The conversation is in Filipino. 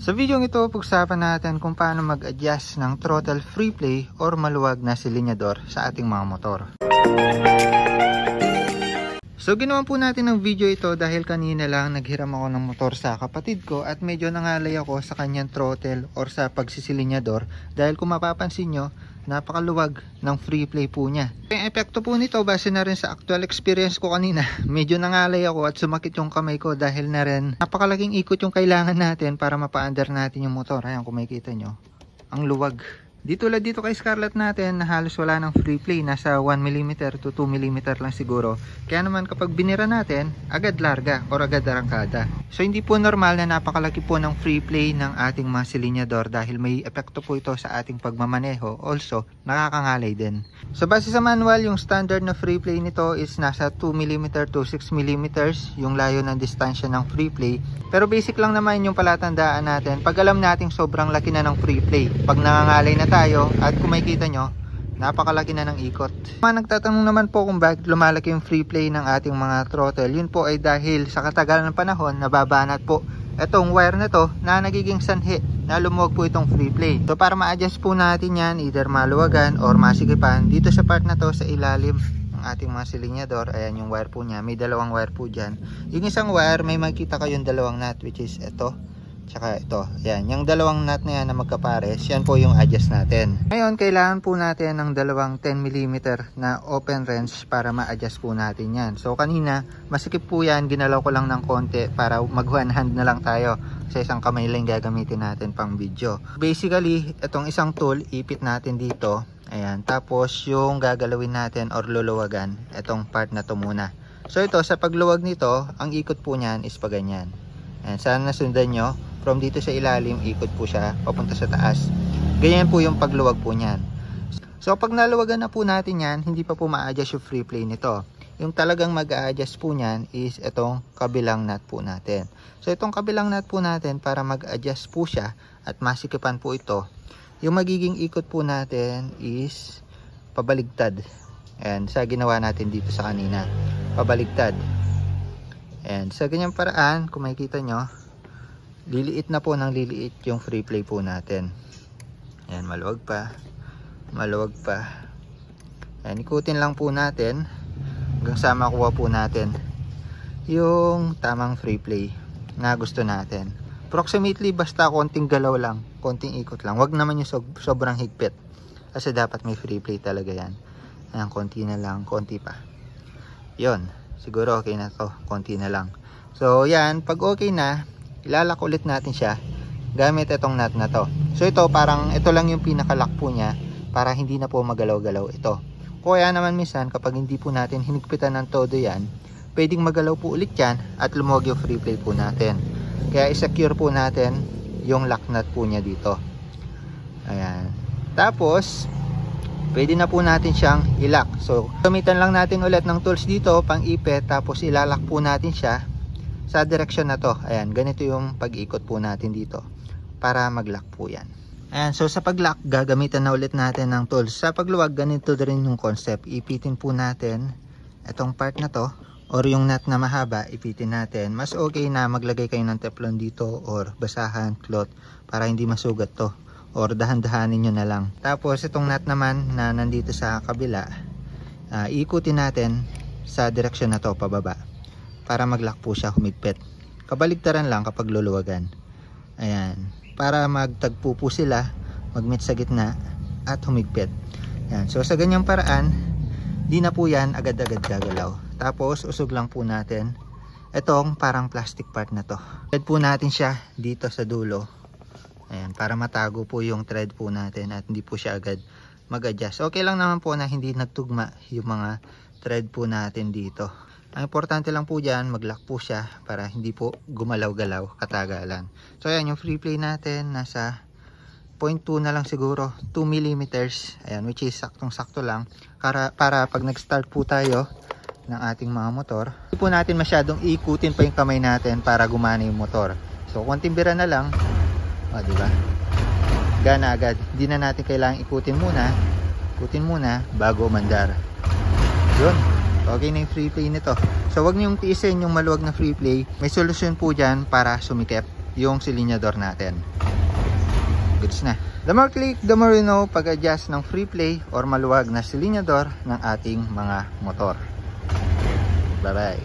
Sa video ito, pag-usapan natin kung paano mag-adjust ng throttle free play or maluwag na silinyador sa ating mga motor. So ginawa po natin ng video ito dahil kanina lang naghiram ako ng motor sa kapatid ko at medyo nangalay ako sa kanyang throttle or sa pagsisilinyador dahil kung mapapansin nyo, napakaluwag ng free play po niya. Yung epekto po nito base na rin sa actual experience ko kanina, medyo nangalay ako at sumakit yung kamay ko dahil na rin napakalaking ikot yung kailangan natin para mapa-under natin yung motor. Ayan, kung makikita nyo, ang luwag. Dito kay Scarlett natin na halos wala ng free play, nasa 1mm to 2mm lang siguro. Kaya naman kapag binira natin, agad larga or agad arangkada. So hindi po normal na napakalaki po ng free play ng ating mga silinyador dahil may epekto po ito sa ating pagmamaneho. Also, nakakangalay din. So base sa manual, yung standard na free play nito is nasa 2mm to 6mm yung layo ng distansya ng free play. Pero basic lang naman yung palatandaan natin pag alam nating sobrang laki na ng free play. Pag nangangalay na tayo at kung makikita nyo, napakalaki na ng ikot. Nagtatanong naman po kung bakit lumalaki yung free play ng ating mga throttle. Yun po ay dahil sa katagalan ng panahon nababanat po itong wire na to na nagiging sanhi na lumuwag po itong free play. So para ma-adjust po natin yan, either maluwagan or masikipan, dito sa part na to sa ilalim ng ating mga silinyador, ayan yung wire po niya, may dalawang wire po dyan. Yung isang wire may makikita kayong dalawang nut which is ito tsaka ito, yan, yung dalawang nut na yan na magkapares, yan po yung adjust natin. Ngayon, kailangan po natin ng dalawang 10mm na open wrench para ma-adjust po natin yan. So kanina, masikip po yan, ginalaw ko lang ng konti para mag one hand na lang tayo. Sa isang kamay lang gagamitin natin pang video. Basically, itong isang tool, ipit natin dito, ayan, tapos yung gagalawin natin or luluwagan, itong part na to muna. So ito, sa pagluwag nito, ang ikot po niyan is pa ganyan. Ayan, sana nasundan nyo. From dito sa ilalim, ikot po siya papunta sa taas. Ganyan po yung pagluwag po niyan. So pag naluwagan na po natin yan, hindi pa po ma-adjust yung free play nito. Yung talagang mag-a-adjust po niyan is itong kabilang nut po natin. So itong kabilang nut po natin, para mag-adjust po siya at masikipan po ito, yung magiging ikot po natin is pabaligtad. And sa ginawa natin dito sa kanina, pabaligtad. And sa ganyang paraan, kung makikita nyo, liliit na po ng liliit yung free play po natin. Ayan, maluwag pa. Maluwag pa. Ayan, ikutin lang po natin hanggang sa makuha po natin yung tamang free play na gusto natin. Approximately, basta konting galaw lang, konting ikot lang. Wag naman yung sobrang higpit. Kasi dapat may free play talaga yan. Ayan, konti na lang, konti pa. Yun, siguro okay na to. Konti na lang. So, yan, pag okay na, ilalak ulit natin siya gamit itong nut na to. So ito, parang ito lang yung pinakalock po niya para hindi na po magalaw-galaw ito. Kaya naman minsan kapag hindi po natin hinigpitan ng todo yan, pwedeng magalaw po ulit yan at lumuwag yung free play po natin. Kaya isecure po natin yung lock nut po niya dito. Ayan. Tapos pwede na po natin siyang ilock. So gamitan lang natin ulit ng tools dito pang ipit, tapos ilalak po natin siya sa direction na to. Ayan, ganito yung pag-ikot po natin dito para mag-lock po yan. Ayan, so sa pag-lock, gagamitan na ulit natin ng tools. Sa pagluwag, ganito rin yung concept. Ipitin po natin itong part na to or yung nut na mahaba, ipitin natin. Mas okay na maglagay kayo ng teflon dito or basahan, cloth para hindi masugat to or dahan-dahanin nyo na lang. Tapos itong nut naman na nandito sa kabila, ikutin natin sa direction na to, pababa, para mag-lock po siya, humigpit. Kabaligtaran lang kapag luluwagan. Ayan. Para magtagpo po sila, mag-meet sa gitna at humigpit. Ayan. So sa ganyang paraan, di na po yan agad-agad gagalaw. Tapos usog lang po natin itong parang plastic part na to. Thread po natin siya dito sa dulo. Ayan. Para matago po yung thread po natin at hindi po siya agad mag-adjust. Okay lang naman po na hindi nagtugma yung mga thread po natin dito. Ang importante lang po dyan, mag-lock po siya para hindi po gumalaw-galaw katagalan. So ayan, yung free play natin nasa 0.2 na lang siguro, 2mm. Ayan, which is saktong-sakto lang para pag nag-start po tayo ng ating mga motor, hindi po natin masyadong ikutin pa yung kamay natin para gumana yung motor. So konting bira na lang, o diba, gana agad. Hindi na natin kailangang ikutin muna bago mandar. Yun. Okay na yung free play nito. So wag niyong tiisin yung maluwag na free play. May solusyon po dyan para sumikip. yung silinyador natin. Goods na. The more click, the more you know pag-adjust ng free play or maluwag na silinyador ng ating mga motor. Bye bye.